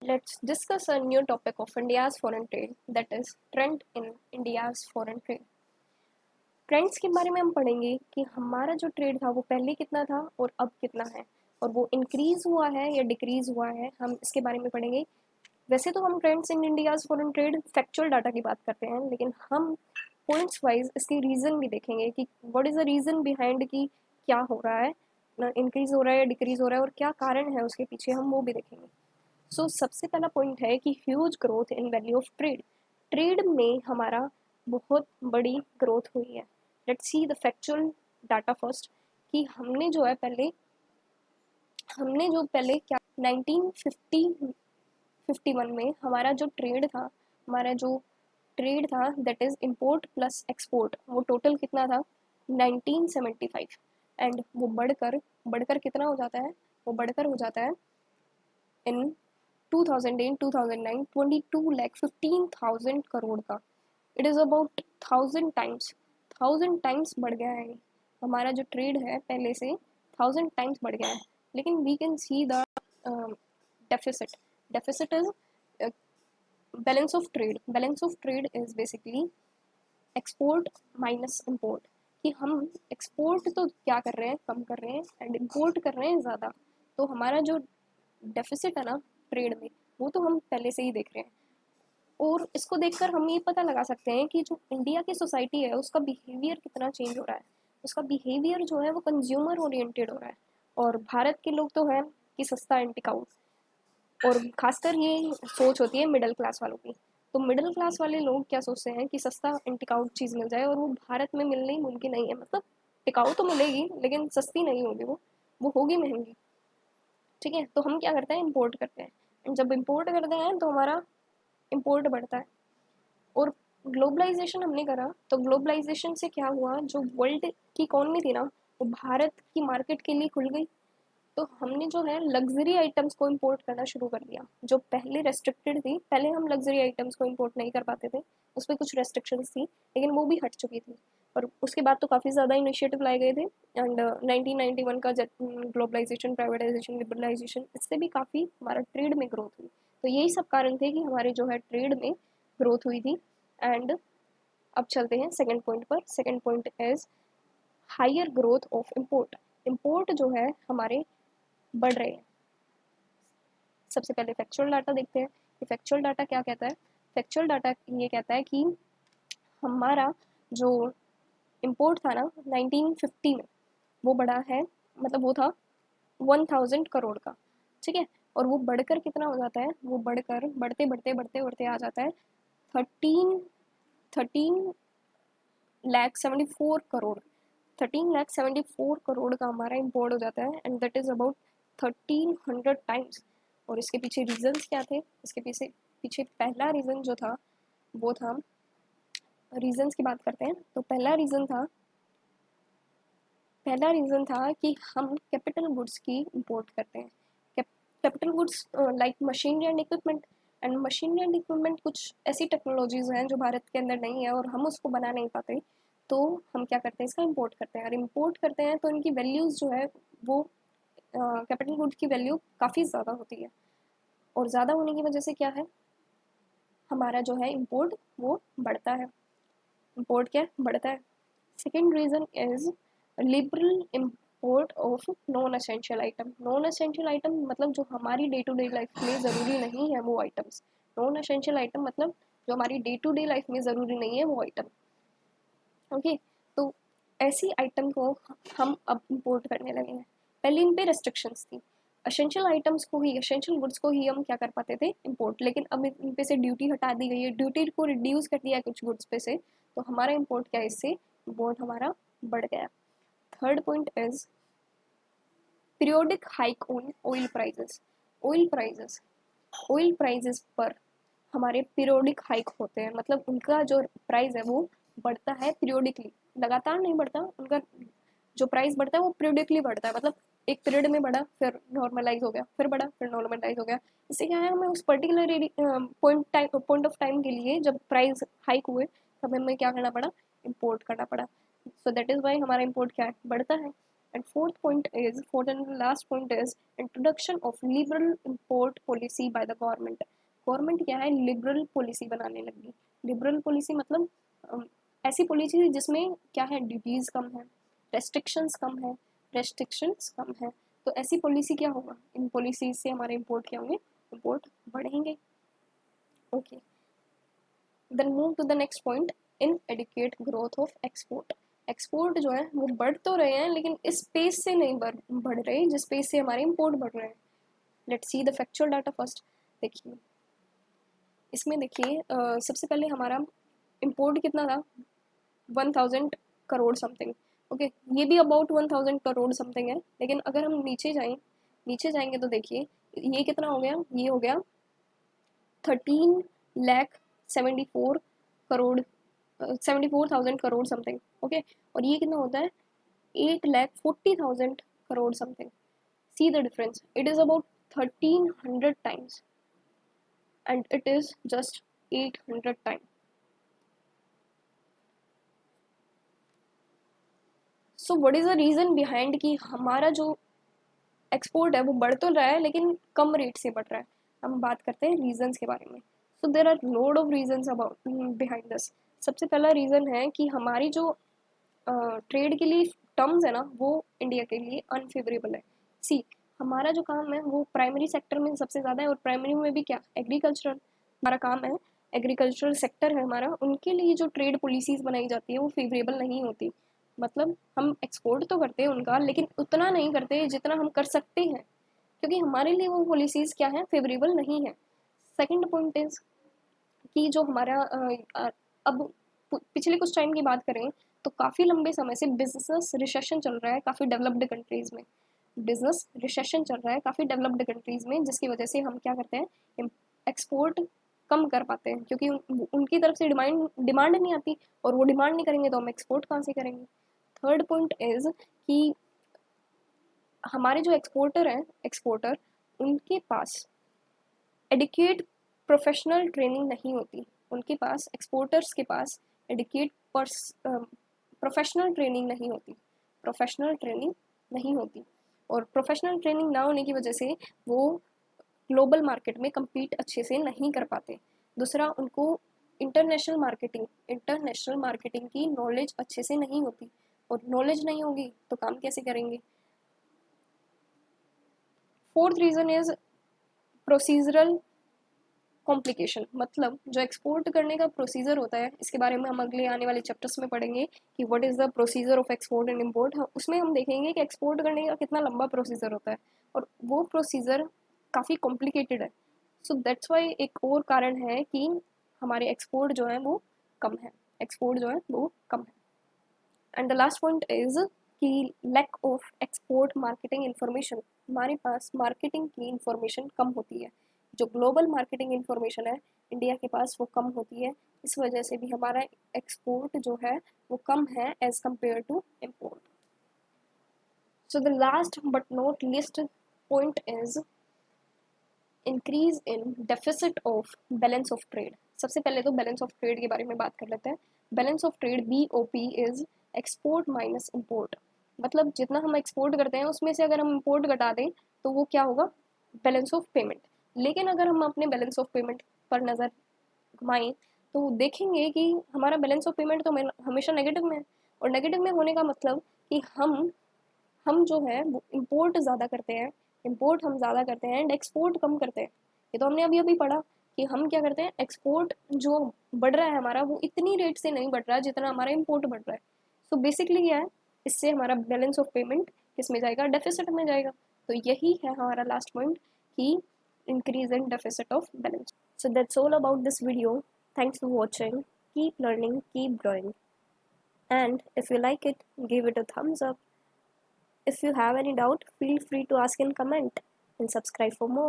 Let's discuss a new topic of India's foreign trade, that is trend in India's foreign trade. Trends के बारे में हम पढ़ेंगे कि हमारा जो ट्रेड था वो पहले कितना था और अब कितना है, और वो इंक्रीज हुआ है या डिक्रीज हुआ है, हम इसके बारे में पढ़ेंगे। वैसे तो हम trends in India's foreign trade factual data की बात करते हैं, लेकिन हम पॉइंट्स वाइज इसके रीज़न भी देखेंगे कि what is the reason behind कि क्या हो रहा है, इंक्रीज हो रहा है या डिक्रीज हो रहा है, और क्या कारण है उसके पीछे, हम वो भी देखेंगे। सो सबसे पहला पॉइंट है कि huge growth in value of trade. Trade में हमारा बहुत बड़ी ग्रोथ हुई है। Let's see the factual data first, कि हमने जो पहले क्या 1951 में हमारा जो ट्रेड था that is import plus export, वो टोटल कितना था 1975, एंड वो बढ़कर बढ़कर कितना हो जाता है, वो बढ़कर हो जाता है इन 2008 2009 22 लाख 15,000 करोड़ का। इट इज़ अबाउट 1000 टाइम्स बढ़ गया है। हमारा जो ट्रेड है पहले से 1000 टाइम्स बढ़ गया है। लेकिन we can see the deficit deficit is balance of trade is basically export minus import, कि हम एक्सपोर्ट तो क्या कर रहे हैं, कम कर रहे हैं, एंड इम्पोर्ट कर रहे हैं ज़्यादा। तो हमारा जो डेफिसिट है ना ट्रेड में, वो तो हम पहले से ही देख रहे हैं। और इसको देखकर हम ये पता लगा सकते हैं कि जो इंडिया की सोसाइटी है उसका बिहेवियर कितना चेंज हो रहा है। उसका बिहेवियर जो है वो कंज्यूमर ओरिएंटेड हो रहा है। और भारत के लोग तो हैं कि सस्ता एंड टिकाऊ, और खासकर ये सोच होती है मिडिल क्लास वालों की। तो मिडिल क्लास वाले लोग क्या सोचते हैं कि सस्ता एंड टिकाऊ चीज़ मिल जाए, और वो भारत में मिलनी मुमकिन नहीं है। मतलब टिकाऊ तो मिलेगी लेकिन सस्ती नहीं होगी, वो होगी महंगी। ठीक है, तो हम क्या करते हैं, इम्पोर्ट करते हैं, एंड जब इम्पोर्ट करते हैं तो हमारा इम्पोर्ट बढ़ता है। और ग्लोबलाइजेशन हमने करा तो ग्लोबलाइजेशन से क्या हुआ, जो वर्ल्ड की इकॉनमी थी ना वो भारत की मार्केट के लिए खुल गई। तो हमने जो है लग्जरी आइटम्स को इंपोर्ट करना शुरू कर दिया, जो पहले रेस्ट्रिक्टेड थी। पहले हम लग्जरी आइटम्स को इंपोर्ट नहीं कर पाते थे, उस पर कुछ रेस्ट्रिक्शंस थी, लेकिन वो भी हट चुकी थी। और उसके बाद तो काफ़ी ज़्यादा इनिशिएटिव लाए गए थे। एंड 1991 का ग्लोबलाइजेशन, प्राइवेटाइजेशन, लिबरलाइजेशन, इससे भी काफ़ी हमारा ट्रेड में ग्रोथ हुई। तो यही सब कारण थे कि हमारे जो है ट्रेड में ग्रोथ हुई थी। एंड अब चलते हैं सेकंड पॉइंट पर। Second point is higher growth of import. Import जो है हमारे बढ़ रहे हैं। सबसे पहले फैक्चुअल डाटा देखते हैं कि फैक्चुअल डाटा क्या कहता है। फैक्चुअल डाटा ये कहता है कि हमारा जो इम्पोर्ट था ना 1950 में, वो बढ़ा है, मतलब वो था 1000 करोड़ का। ठीक है, और वो बढ़कर कितना हो जाता है, वो बढ़कर बढ़ते बढ़ते बढ़ते बढ़ते आ जाता है 13 लाख 74 करोड़। 13 लाख 74 करोड़ का हमारा इम्पोर्ट हो जाता है, and that is about 1300 times. और इसके पीछे रीजंस क्या थे, इसके पीछे पीछे पहला रीज़न जो था वो था, रीजंस की बात करते हैं तो पहला रीज़न था कि हम कैपिटल गुड्स की इम्पोर्ट करते हैं। Capital goods like machinery and equipment. And machinery and equipment कुछ ऐसी टेक्नोलॉजीज़ हैं जो भारत के अंदर नहीं है और हम उसको बना नहीं पाते, तो हम क्या करते हैं, इसका इम्पोर्ट करते हैं। और इम्पोर्ट करते हैं तो इनकी वैल्यूज़ जो है वो कैपिटल गुड्स की वैल्यू काफ़ी ज़्यादा होती है। और ज़्यादा होने की वजह से क्या है, हमारा जो है इम्पोर्ट वो बढ़ता है। इम्पोर्ट क्या बढ़ता है। Second reason is liberal import of non essential item. Non essential item मतलब जो हमारी डे टू डे लाइफ में ज़रूरी नहीं है वो आइटम्स। नॉन असेंशियल आइटम मतलब जो हमारी डे टू डे लाइफ में ज़रूरी नहीं है वो आइटम। ओके, तो ऐसी आइटम को हम अब इम्पोर्ट करने लगे हैं। पहले इन पे रेस्ट्रिक्शंस थी, असेंशियल आइटम्स को ही, असेंशियल गुड्स को ही हम क्या कर पाते थे, इम्पोर्ट। लेकिन अब इन पे से ड्यूटी हटा दी गई है, ड्यूटी को रिड्यूस कर दिया है कुछ गुड्स पे से, तो हमारा इम्पोर्ट क्या है, इससे इम्पोर्ट हमारा बढ़ गया। Third point is periodic hike on oil prices. Oil prices oil prices पर हमारे पीरियोडिक हाइक होते हैं, मतलब उनका जो प्राइस है वो बढ़ता है पीरियोडिकली, लगातार नहीं बढ़ता। उनका जो प्राइस बढ़ता है वो पीरियोडिकली बढ़ता है, मतलब एक पीरियड में बढ़ा, फिर नॉर्मलाइज हो गया, फिर बढ़ा, फिर नॉर्मलाइज हो गया। इससे क्या है, हमें उस पर्टिकुलर पॉइंट ऑफ टाइम के लिए जब प्राइस हाइक हुए तब हमें क्या करना पड़ा, इम्पोर्ट करना पड़ा। सो दैट इज़ वाई हमारा इम्पोर्ट क्या है, बढ़ता है। And fourth and last point is introduction of liberal import policy by the government. Government क्या है, लिबरल पॉलिसी बनाने लगी। लिबरल पॉलिसी मतलब ऐसी पॉलिसी जिसमें क्या है, ड्यूटीज कम है, रेस्ट्रिक्शंस कम है। तो ऐसी पॉलिसी क्या होगा, इन पॉलिसीज से हमारे इंपोर्ट क्या होंगे, इंपोर्ट बढ़ेंगे। Okay, then move to the next point, inadequate growth of export. Export जो है वो बढ़ तो रहे हैं लेकिन इस पेस से नहीं बढ़ रहे जिस पेस से हमारे इंपोर्ट बढ़ रहे हैं। Let's see the factual data first. देखिए इसमें देखिए सबसे पहले हमारा इंपोर्ट कितना था, 1000 करोड़ समथिंग। ओके, ये भी अबाउट 1000 करोड़ समथिंग है। लेकिन अगर हम नीचे जाएंगे तो देखिए ये कितना हो गया, ये हो गया 13,74 करोड़, 74,000 करोड़ समथिंग। ओके, और ये कितना होता है, 8,40,000 crore something. See the difference, it is about 1300 times and it is just 800 times. So what is the reason behind कि हमारा जो एक्सपोर्ट है वो बढ़ तो रहा है लेकिन कम रेट से बढ़ रहा है। हम बात करते हैं रीजंस के बारे में। So there are load of reasons about behind this. सबसे पहला रीज़न है कि हमारी जो ट्रेड के लिए टर्म्स है ना वो इंडिया के लिए अनफेवरेबल है। सी, हमारा जो काम है वो प्राइमरी सेक्टर में सबसे ज़्यादा है, और प्राइमरी में भी क्या, एग्रीकल्चरल हमारा काम है, एग्रीकल्चरल सेक्टर है हमारा। उनके लिए जो ट्रेड पॉलिसीज़ बनाई जाती है वो फेवरेबल नहीं होती। मतलब हम एक्सपोर्ट तो करते हैं उनका लेकिन उतना नहीं करते जितना हम कर सकते हैं, क्योंकि हमारे लिए वो पॉलिसीज़ क्या है, फेवरेबल नहीं है। सेकेंड पॉइंट इज़ कि जो हमारा अब पिछले कुछ टाइम की बात करें तो काफ़ी लंबे समय से बिजनेस रिसेशन चल रहा है काफ़ी डेवलप्ड कंट्रीज़ में। बिजनेस रिसेशन चल रहा है काफ़ी डेवलप्ड कंट्रीज़ में, जिसकी वजह से हम क्या करते हैं, एक्सपोर्ट कम कर पाते हैं, क्योंकि उनकी तरफ से डिमांड नहीं आती, और वो डिमांड नहीं करेंगे तो हम एक्सपोर्ट कहाँ से करेंगे। थर्ड पॉइंट इज़ कि हमारे जो एक्सपोर्टर उनके पास एडिक्वेट प्रोफेशनल ट्रेनिंग नहीं होती। उनके पास, एक्सपोर्टर्स के पास एडिक्वेट प्रोफेशनल ट्रेनिंग नहीं होती, और प्रोफेशनल ट्रेनिंग ना होने की वजह से वो ग्लोबल मार्केट में compete अच्छे से नहीं कर पाते। दूसरा, उनको इंटरनेशनल मार्केटिंग की नॉलेज अच्छे से नहीं होती, और नॉलेज नहीं होगी तो काम कैसे करेंगे। Fourth reason is procedural complication. मतलब जो एक्सपोर्ट करने का प्रोसीजर होता है, इसके बारे में हम अगले आने वाले चैप्टर्स में पढ़ेंगे कि what is the procedure of export and import. उसमें हम देखेंगे कि एक्सपोर्ट करने का कितना लंबा प्रोसीजर होता है, और वो प्रोसीजर काफ़ी कॉम्प्लिकेटेड है। सो दैट्स वाई एक और कारण है कि हमारे एक्सपोर्ट जो है वो कम है, and the last point is कि lack of export marketing information. हमारे पास मार्केटिंग की इंफॉर्मेशन कम होती है, जो ग्लोबल मार्केटिंग इन्फॉर्मेशन है इंडिया के पास वो कम होती है। इस वजह से भी हमारा एक्सपोर्ट जो है वो कम है as compare to import. So the last but not least point is increase in deficit of balance of trade. सबसे पहले तो बैलेंस ऑफ ट्रेड के बारे में बात कर लेते हैं। Balance of trade BOP is export minus import. मतलब जितना हम एक्सपोर्ट करते हैं उसमें से अगर हम इम्पोर्ट घटा दें तो वो क्या होगा, बैलेंस ऑफ पेमेंट। लेकिन अगर हम अपने बैलेंस ऑफ पेमेंट पर नज़र घुमाएं तो देखेंगे कि हमारा बैलेंस ऑफ पेमेंट तो हमेशा नेगेटिव में है, और नेगेटिव में होने का मतलब कि हम जो है वो इम्पोर्ट ज़्यादा करते हैं, एंड एक्सपोर्ट कम करते हैं। ये तो हमने अभी अभी पढ़ा कि हम क्या करते हैं, एक्सपोर्ट जो बढ़ रहा है हमारा वो इतनी रेट से नहीं बढ़ रहा है जितना हमारा इम्पोर्ट बढ़ रहा है। सो बेसिकली क्या है, इससे हमारा बैलेंस ऑफ पेमेंट किस में जाएगा, डेफिसिट में जाएगा। तो यही है हमारा लास्ट पॉइंट कि increase in deficit of balance. So that's all about this video. Thanks for watching. Keep learning, keep growing. And if you like it, give it a thumbs up. If you have any doubt, feel free to ask in comment and subscribe for more.